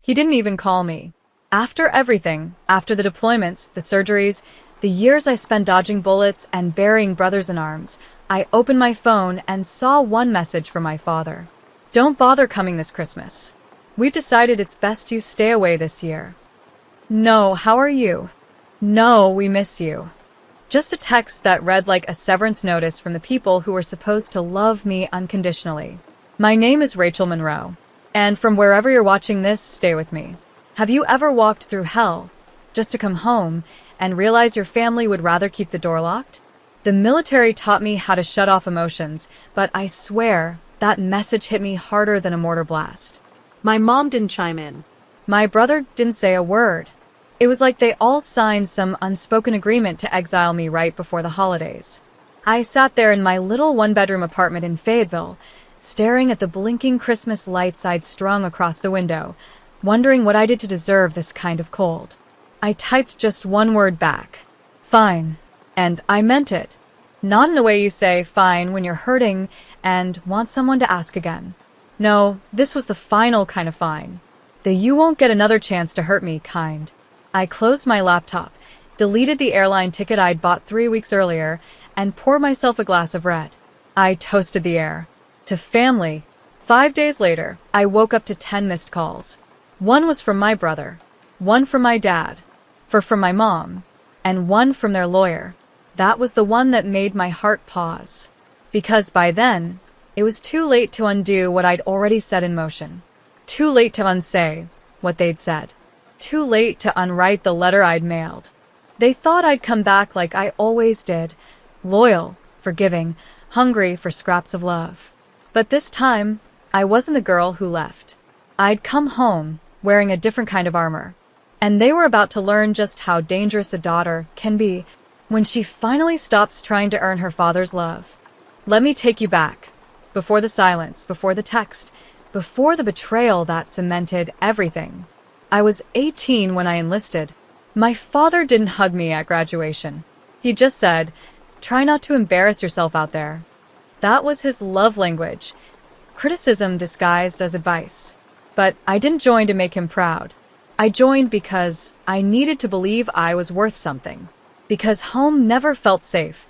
He didn't even call me. After everything, after the deployments, the surgeries, the years I spent dodging bullets and burying brothers in arms, I opened my phone and saw one message from my father. Don't bother coming this Christmas. We've decided it's best you stay away this year. No, how are you? No, we miss you. Just a text that read like a severance notice from the people who were supposed to love me unconditionally. My name is Rachel Monroe, and from wherever you're watching this, stay with me. Have you ever walked through hell just to come home and realize your family would rather keep the door locked? The military taught me how to shut off emotions, but I swear that message hit me harder than a mortar blast. My mom didn't chime in. My brother didn't say a word. It was like they all signed some unspoken agreement to exile me right before the holidays. I sat there in my little one-bedroom apartment in Fayetteville, staring at the blinking Christmas lights I'd strung across the window, wondering what I did to deserve this kind of cold. I typed just one word back. Fine. And I meant it. Not in the way you say fine when you're hurting and want someone to ask again. No, this was the final kind of fine. The you won't get another chance to hurt me kind. I closed my laptop, deleted the airline ticket I'd bought 3 weeks earlier, and poured myself a glass of red. I toasted the air. To family. 5 days later, I woke up to 10 missed calls. One was from my brother, one from my dad, from my mom, and one from their lawyer. That was the one that made my heart pause. Because by then, it was too late to undo what I'd already set in motion. Too late to unsay what they'd said. Too late to unwrite the letter I'd mailed. They thought I'd come back like I always did, loyal, forgiving, hungry for scraps of love. But this time, I wasn't the girl who left. I'd come home, wearing a different kind of armor. And they were about to learn just how dangerous a daughter can be when she finally stops trying to earn her father's love. Let me take you back. Before the silence, before the text, before the betrayal that cemented everything. I was 18 when I enlisted. My father didn't hug me at graduation. He just said, "Try not to embarrass yourself out there." That was his love language, criticism disguised as advice. But I didn't join to make him proud. I joined because I needed to believe I was worth something. Because home never felt safe,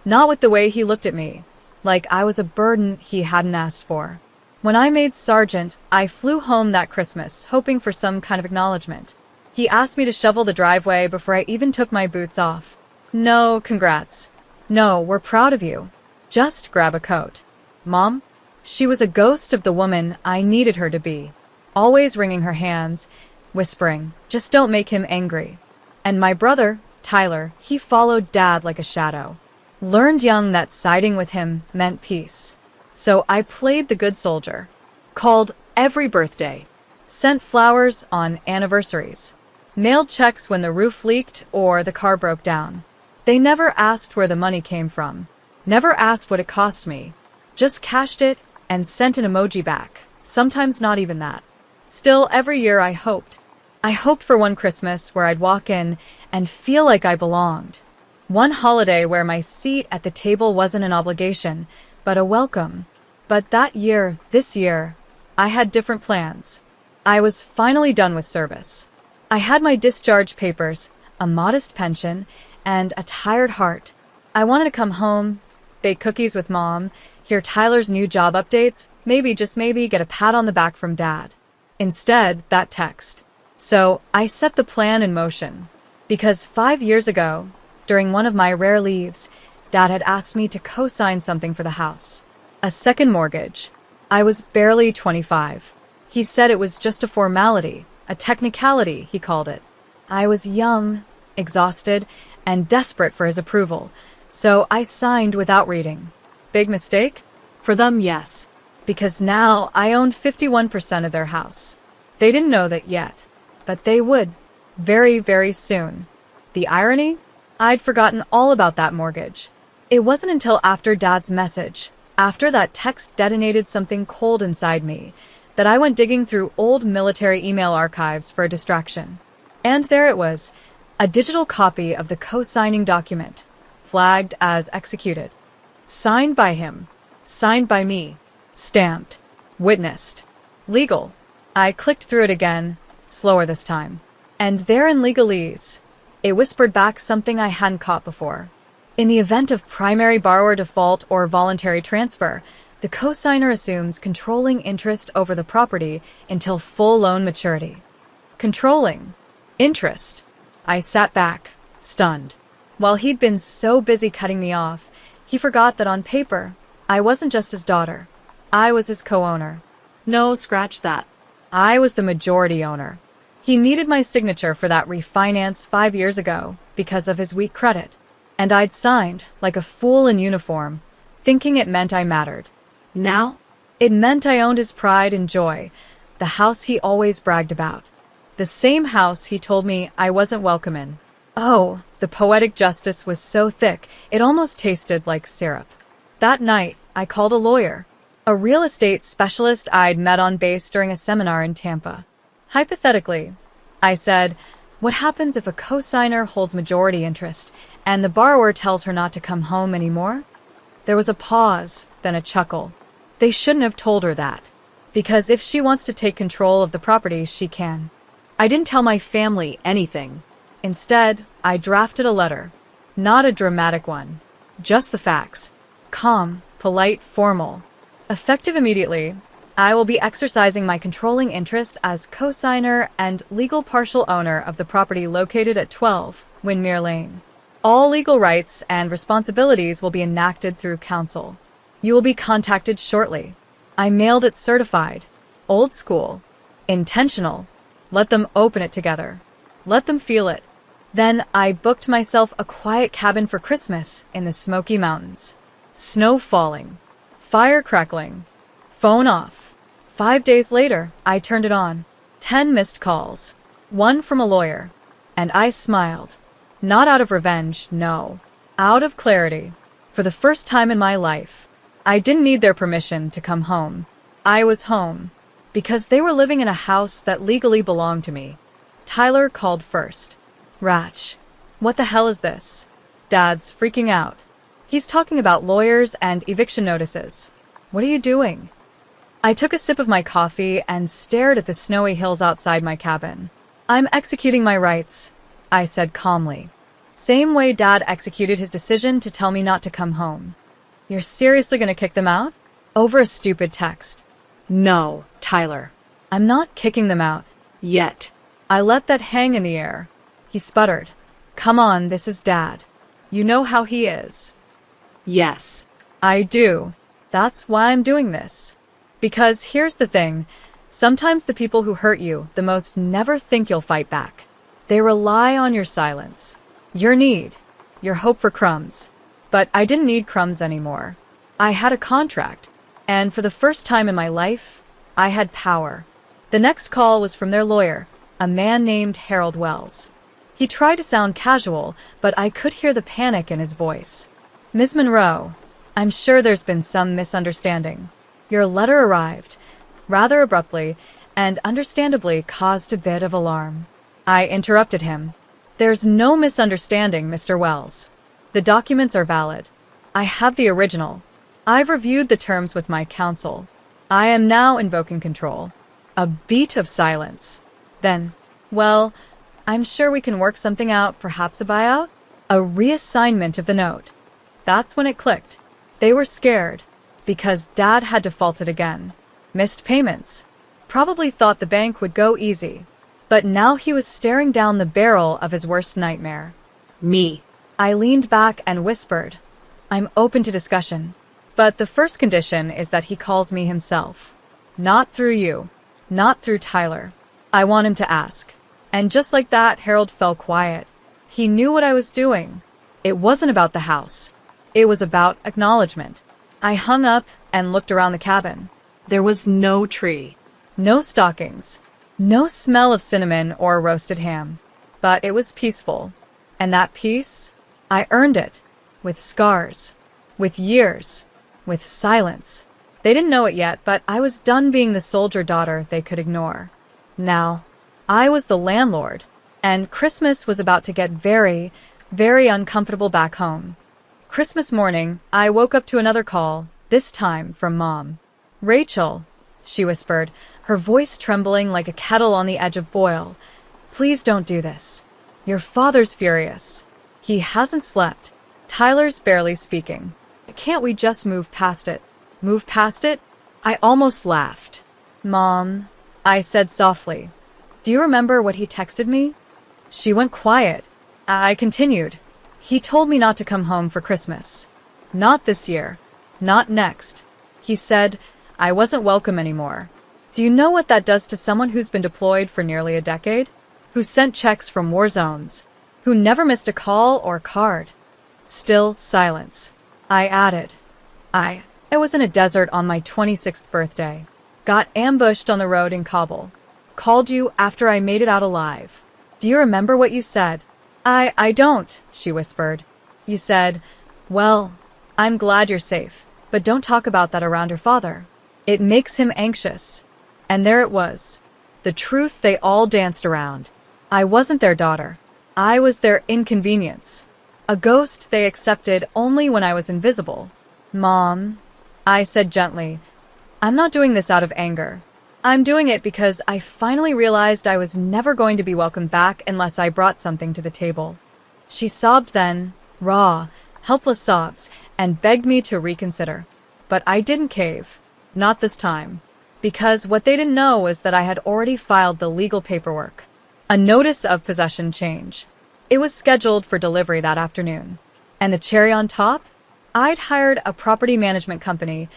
not with the way he looked at me, like I was a burden he hadn't asked for. When I made sergeant, I flew home that Christmas, hoping for some kind of acknowledgement. He asked me to shovel the driveway before I even took my boots off. No, congrats. No, we're proud of you. Just grab a coat. Mom? She was a ghost of the woman I needed her to be. Always wringing her hands, whispering, "Just don't make him angry." And my brother, Tyler, he followed Dad like a shadow. Learned young that siding with him meant peace. So I played the good soldier. Called every birthday. Sent flowers on anniversaries. Mailed checks when the roof leaked or the car broke down. They never asked where the money came from. Never asked what it cost me. Just cashed it and sent an emoji back. Sometimes not even that. Still, every year I hoped. I hoped for one Christmas where I'd walk in and feel like I belonged. One holiday where my seat at the table wasn't an obligation, but a welcome. But that year, this year, I had different plans. I was finally done with service. I had my discharge papers, a modest pension, and a tired heart. I wanted to come home, bake cookies with Mom, hear Tyler's new job updates, maybe, just maybe, get a pat on the back from Dad. Instead, that text. So I set the plan in motion. Because 5 years ago, during one of my rare leaves, Dad had asked me to co-sign something for the house. A second mortgage. I was barely 25. He said it was just a formality, a technicality, he called it. I was young, exhausted, and desperate for his approval, so I signed without reading. Big mistake? For them, yes. Because now I owned 51% of their house. They didn't know that yet, but they would, very, very soon. The irony? I'd forgotten all about that mortgage. It wasn't until after Dad's message, after that text detonated something cold inside me, that I went digging through old military email archives for a distraction. And there it was, a digital copy of the co-signing document, flagged as executed. Signed by him. Signed by me. Stamped. Witnessed. Legal. I clicked through it again, slower this time. And there in legalese, it whispered back something I hadn't caught before. In the event of primary borrower default or voluntary transfer, the cosigner assumes controlling interest over the property until full loan maturity. Controlling interest. I sat back, stunned. While he'd been so busy cutting me off, he forgot that on paper, I wasn't just his daughter. I was his co-owner. No, scratch that. I was the majority owner. He needed my signature for that refinance 5 years ago because of his weak credit. And I'd signed, like a fool in uniform, thinking it meant I mattered. Now? It meant I owned his pride and joy, the house he always bragged about. The same house he told me I wasn't welcome in. Oh, the poetic justice was so thick, it almost tasted like syrup. That night, I called a lawyer, a real estate specialist I'd met on base during a seminar in Tampa. Hypothetically, I said, what happens if a cosigner holds majority interest and the borrower tells her not to come home anymore? There was a pause, then a chuckle. They shouldn't have told her that, because if she wants to take control of the property, she can. I didn't tell my family anything. Instead, I drafted a letter. Not a dramatic one. Just the facts. Calm, polite, formal. Effective immediately, I will be exercising my controlling interest as cosigner and legal partial owner of the property located at 12 Windmere Lane. All legal rights and responsibilities will be enacted through counsel. You will be contacted shortly. I mailed it certified. Old school. Intentional. Let them open it together. Let them feel it. Then I booked myself a quiet cabin for Christmas in the Smoky Mountains. Snow falling. Fire crackling. Phone off. 5 days later, I turned it on. 10 missed calls. 1 from a lawyer. And I smiled. Not out of revenge, no. Out of clarity. For the first time in my life, I didn't need their permission to come home. I was home. Because they were living in a house that legally belonged to me. Tyler called first. Ratch, what the hell is this? Dad's freaking out. He's talking about lawyers and eviction notices. What are you doing? I took a sip of my coffee and stared at the snowy hills outside my cabin. I'm executing my rights, I said calmly. Same way Dad executed his decision to tell me not to come home. You're seriously gonna kick them out? Over a stupid text. No, Tyler. I'm not kicking them out. Yet. I let that hang in the air. He sputtered. Come on, this is Dad. You know how he is. Yes. I do. That's why I'm doing this. Because here's the thing. Sometimes the people who hurt you the most never think you'll fight back. They rely on your silence. Your need. Your hope for crumbs. But I didn't need crumbs anymore. I had a contract. And for the first time in my life, I had power. The next call was from their lawyer, a man named Harold Wells. He tried to sound casual, but I could hear the panic in his voice. Ms. Monroe, I'm sure there's been some misunderstanding. Your letter arrived, rather abruptly, and understandably caused a bit of alarm. I interrupted him. There's no misunderstanding, Mr. Wells. The documents are valid. I have the original. I've reviewed the terms with my counsel. I am now invoking control. A beat of silence. Then, well, I'm sure we can work something out, perhaps a buyout? A reassignment of the note. That's when it clicked. They were scared, because Dad had defaulted again. Missed payments. Probably thought the bank would go easy. But now he was staring down the barrel of his worst nightmare. Me. I leaned back and whispered, I'm open to discussion. But the first condition is that he calls me himself. Not through you. Not through Tyler. I want him to ask. And just like that, Harold fell quiet. He knew what I was doing. It wasn't about the house. It was about acknowledgement. I hung up and looked around the cabin. There was no tree. No stockings. No smell of cinnamon or roasted ham. But it was peaceful. And that peace, I earned it. With scars. With years. With silence. They didn't know it yet, but I was done being the soldier daughter they could ignore. Now, I was the landlord, and Christmas was about to get very, very uncomfortable back home. Christmas morning, I woke up to another call, this time from Mom. Rachel, she whispered, her voice trembling like a kettle on the edge of boil. Please don't do this. Your father's furious. He hasn't slept. Tyler's barely speaking. Can't we just move past it? Move past it? I almost laughed. Mom, I said softly. Do you remember what he texted me? She went quiet. I continued. He told me not to come home for Christmas. Not this year. Not next. He said I wasn't welcome anymore. Do you know what that does to someone who's been deployed for nearly a decade? Who sent checks from war zones? Who never missed a call or card? Still silence. I added. I was in a desert on my 26th birthday. Got ambushed on the road in Kabul. Called you after I made it out alive. Do you remember what you said? I don't, she whispered. You said, well, I'm glad you're safe, but don't talk about that around your father. It makes him anxious. And there it was. The truth they all danced around. I wasn't their daughter. I was their inconvenience. A ghost they accepted only when I was invisible. Mom, I said gently, I'm not doing this out of anger. I'm doing it because I finally realized I was never going to be welcomed back unless I brought something to the table. She sobbed then, raw, helpless sobs, and begged me to reconsider. But I didn't cave. Not this time. Because what they didn't know was that I had already filed the legal paperwork. A notice of possession change. It was scheduled for delivery that afternoon. And the cherry on top? I'd hired a property management company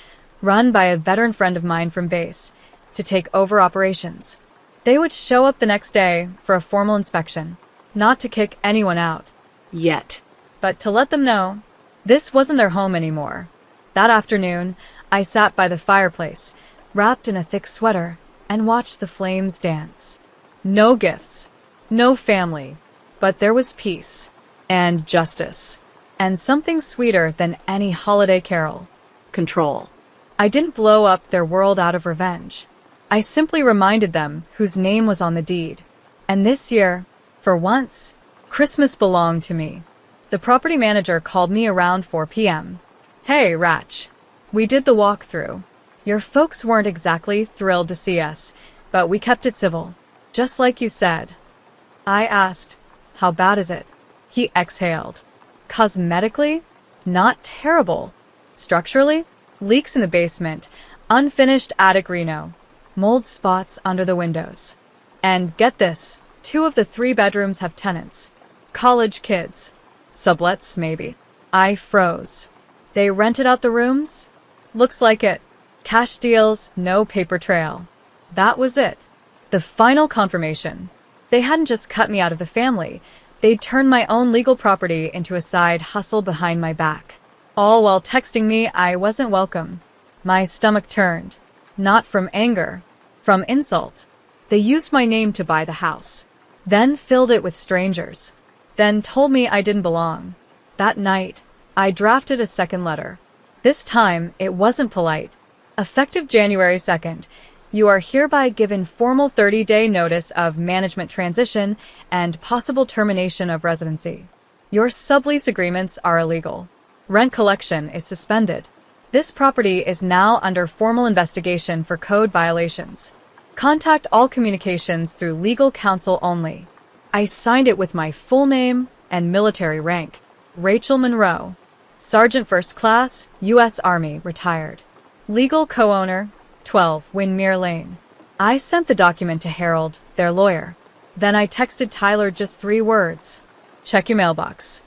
run by a veteran friend of mine from base to take over operations. They would show up the next day for a formal inspection, not to kick anyone out. Yet. But to let them know, this wasn't their home anymore. That afternoon, I sat by the fireplace, wrapped in a thick sweater, and watched the flames dance. No gifts, no family, but there was peace, and justice, and something sweeter than any holiday carol. Control. I didn't blow up their world out of revenge. I simply reminded them whose name was on the deed. And this year, for once, Christmas belonged to me. The property manager called me around 4 p.m. Hey, Ratch. We did the walkthrough. Your folks weren't exactly thrilled to see us, but we kept it civil, just like you said. I asked, how bad is it? He exhaled. Cosmetically? Not terrible. Structurally? Leaks in the basement, unfinished attic reno, mold spots under the windows. And get this, 2 of the 3 bedrooms have tenants. College kids. Sublets, maybe. I froze. They rented out the rooms? Looks like it. Cash deals, no paper trail. That was it. The final confirmation. They hadn't just cut me out of the family. They'd turned my own legal property into a side hustle behind my back. All while texting me I wasn't welcome. My stomach turned. Not from anger. From insult. They used my name to buy the house. Then filled it with strangers. Then told me I didn't belong. That night, I drafted a second letter. This time, it wasn't polite. Effective January 2nd, you are hereby given formal 30-day notice of management transition and possible termination of residency. Your sublease agreements are illegal. Rent collection is suspended. This property is now under formal investigation for code violations. Contact all communications through legal counsel only. I signed it with my full name and military rank. Rachel Monroe, Sergeant First Class, U.S. Army, retired. Legal co-owner, 12 Windmere Lane. I sent the document to Harold, their lawyer. Then I texted Tyler just 3 words. Check your mailbox.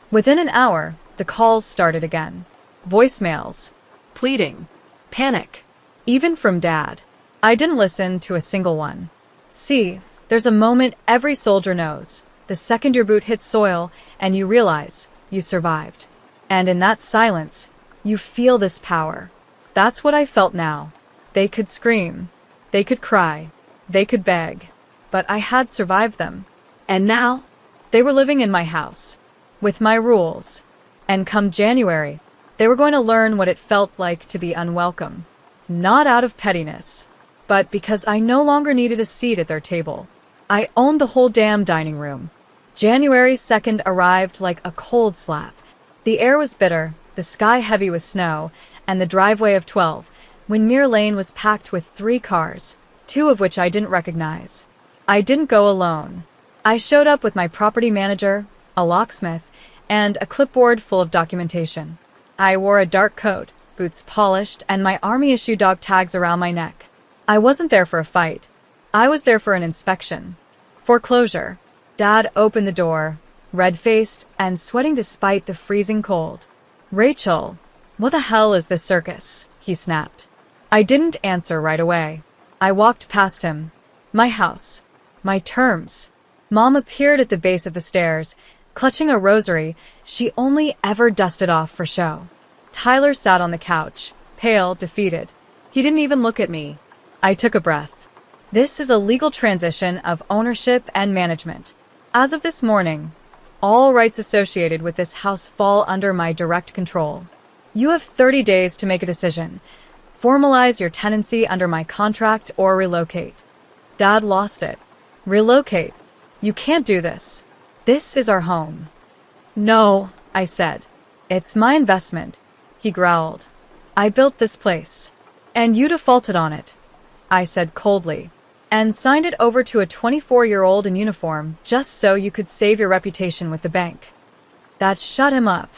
Within an hour, the calls started again. Voicemails. Pleading. Panic. Even from Dad. I didn't listen to a single one. See, there's a moment every soldier knows. The second your boot hits soil and you realize you survived. And in that silence, you feel this power. That's what I felt now. They could scream. They could cry. They could beg. But I had survived them. And now? They were living in my house. With my rules. And come January, they were going to learn what it felt like to be unwelcome. Not out of pettiness, but because I no longer needed a seat at their table. I owned the whole damn dining room. January 2nd arrived like a cold slap. The air was bitter, the sky heavy with snow, and the driveway of 12, Windmere Lane was packed with 3 cars, 2 of which I didn't recognize. I didn't go alone. I showed up with my property manager, a locksmith, and a clipboard full of documentation. I wore a dark coat, boots polished, and my army-issue dog tags around my neck. I wasn't there for a fight. I was there for an inspection. Foreclosure. Dad opened the door, red-faced and sweating despite the freezing cold. "Rachel, what the hell is this circus?" he snapped. I didn't answer right away. I walked past him. My house. My terms. Mom appeared at the base of the stairs, clutching a rosary she only ever dusted off for show. Tyler sat on the couch, pale, defeated. He didn't even look at me. I took a breath. This is a legal transition of ownership and management. As of this morning, all rights associated with this house fall under my direct control. You have 30 days to make a decision. Formalize your tenancy under my contract or relocate. Dad lost it. Relocate. You can't do this. This is our home. No, I said. It's my investment. He growled. I built this place. And you defaulted on it, I said coldly, and signed it over to a 24-year-old in uniform just so you could save your reputation with the bank. That shut him up.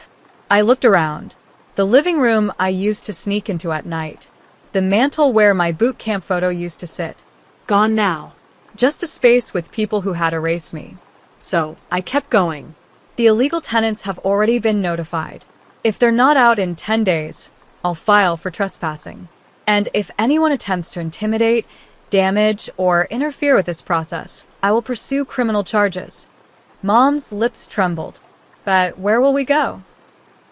I looked around. The living room I used to sneak into at night. The mantel where my boot camp photo used to sit. Gone now. Just a space with people who had erased me. So I kept going. The illegal tenants have already been notified. If they're not out in 10 days, I'll file for trespassing. And if anyone attempts to intimidate, damage, or interfere with this process, I will pursue criminal charges. Mom's lips trembled. But where will we go?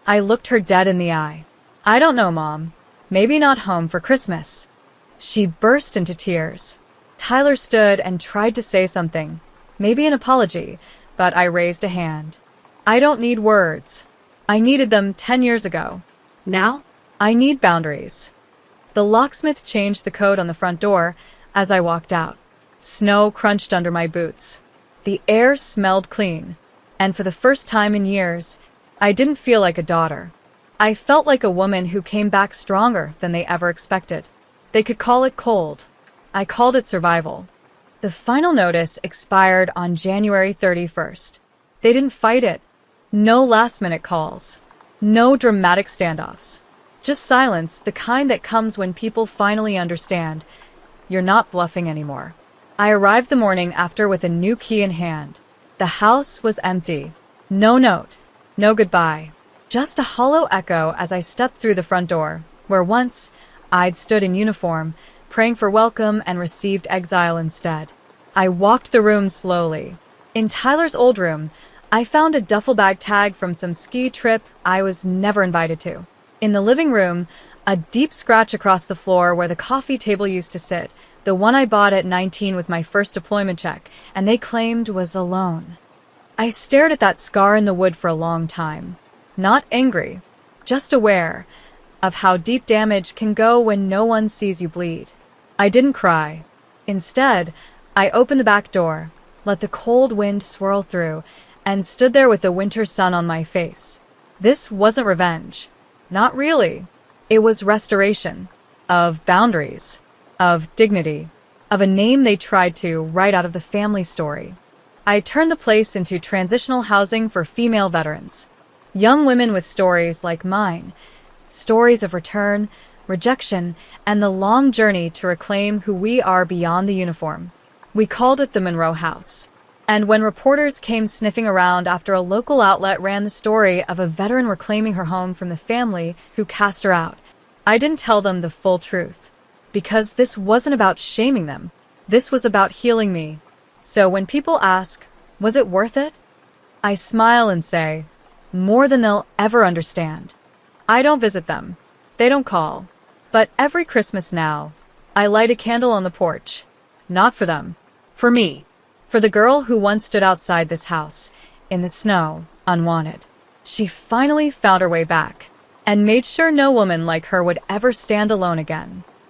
I looked her dead in the eye. I don't know, Mom. Maybe not home for Christmas. She burst into tears. Tyler stood and tried to say something, maybe an apology, but I raised a hand. I don't need words. I needed them 10 years ago. Now? I need boundaries. The locksmith changed the code on the front door as I walked out. Snow crunched under my boots. The air smelled clean, and for the first time in years, I didn't feel like a daughter. I felt like a woman who came back stronger than they ever expected. They could call it cold. I called it survival. The final notice expired on January 31st. They didn't fight it. No last-minute calls. No dramatic standoffs. Just silence, the kind that comes when people finally understand. You're not bluffing anymore. I arrived the morning after with a new key in hand. The house was empty. No note. No goodbye. Just a hollow echo as I stepped through the front door, where once I'd stood in uniform, praying for welcome and received exile instead. I walked the room slowly. In Tyler's old room, I found a duffel bag tag from some ski trip I was never invited to. In the living room, a deep scratch across the floor where the coffee table used to sit, the one I bought at 19 with my first deployment check, and they claimed was alone. I stared at that scar in the wood for a long time. Not angry, just aware of how deep damage can go when no one sees you bleed. I didn't cry. Instead, I opened the back door, let the cold wind swirl through, and stood there with the winter sun on my face. This wasn't revenge. Not really. It was restoration. Of boundaries. Of dignity. Of a name they tried to write out of the family story. I turned the place into transitional housing for female veterans. Young women with stories like mine. Stories of return, rejection, and the long journey to reclaim who we are beyond the uniform. We called it the Monroe House. And when reporters came sniffing around after a local outlet ran the story of a veteran reclaiming her home from the family who cast her out, I didn't tell them the full truth. Because this wasn't about shaming them. This was about healing me. So when people ask, was it worth it? I smile and say, more than they'll ever understand. I don't visit them. They don't call. But every Christmas now, I light a candle on the porch. Not for them. For me. For the girl who once stood outside this house, in the snow, unwanted. She finally found her way back, and made sure no woman like her would ever stand alone again.